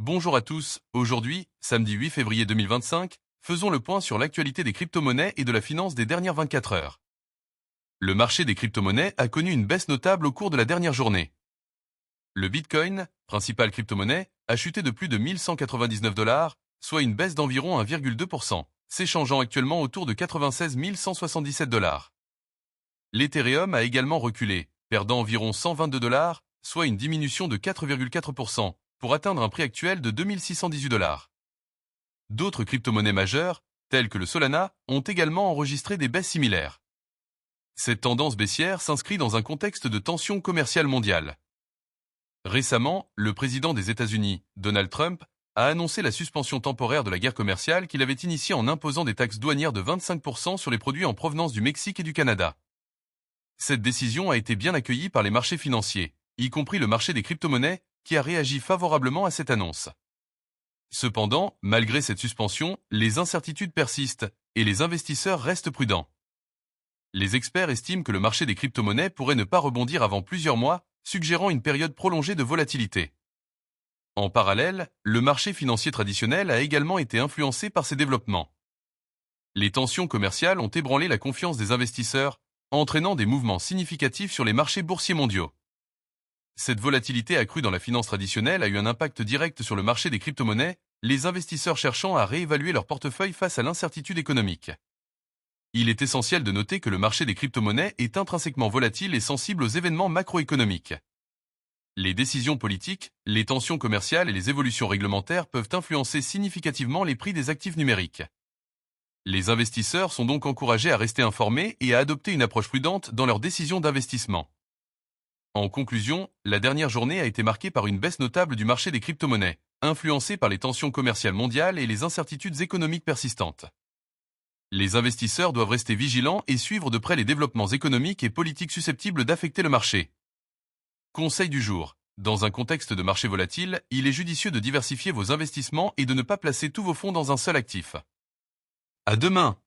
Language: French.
Bonjour à tous, aujourd'hui, samedi 8 février 2025, faisons le point sur l'actualité des crypto-monnaies et de la finance des dernières 24 heures. Le marché des crypto-monnaies a connu une baisse notable au cours de la dernière journée. Le Bitcoin, principale crypto-monnaie, a chuté de plus de 1199 $, soit une baisse d'environ 1,2%, s'échangeant actuellement autour de 96 177 $. L'Ethereum a également reculé, perdant environ 122 $, soit une diminution de 4,4%, pour atteindre un prix actuel de 2618 $. D'autres crypto-monnaies majeures, telles que le Solana, ont également enregistré des baisses similaires. Cette tendance baissière s'inscrit dans un contexte de tensions commerciales mondiales. Récemment, le président des États-Unis, Donald Trump, a annoncé la suspension temporaire de la guerre commerciale qu'il avait initiée en imposant des taxes douanières de 25% sur les produits en provenance du Mexique et du Canada. Cette décision a été bien accueillie par les marchés financiers, y compris le marché des crypto-monnaies, qui a réagi favorablement à cette annonce. Cependant, malgré cette suspension, les incertitudes persistent et les investisseurs restent prudents. Les experts estiment que le marché des crypto-monnaies pourrait ne pas rebondir avant plusieurs mois, suggérant une période prolongée de volatilité. En parallèle, le marché financier traditionnel a également été influencé par ces développements. Les tensions commerciales ont ébranlé la confiance des investisseurs, entraînant des mouvements significatifs sur les marchés boursiers mondiaux. Cette volatilité accrue dans la finance traditionnelle a eu un impact direct sur le marché des crypto-monnaies, les investisseurs cherchant à réévaluer leur portefeuille face à l'incertitude économique. Il est essentiel de noter que le marché des crypto-monnaies est intrinsèquement volatile et sensible aux événements macroéconomiques. Les décisions politiques, les tensions commerciales et les évolutions réglementaires peuvent influencer significativement les prix des actifs numériques. Les investisseurs sont donc encouragés à rester informés et à adopter une approche prudente dans leurs décisions d'investissement. En conclusion, la dernière journée a été marquée par une baisse notable du marché des crypto-monnaies, influencée par les tensions commerciales mondiales et les incertitudes économiques persistantes. Les investisseurs doivent rester vigilants et suivre de près les développements économiques et politiques susceptibles d'affecter le marché. Conseil du jour. Dans un contexte de marché volatile, il est judicieux de diversifier vos investissements et de ne pas placer tous vos fonds dans un seul actif. À demain!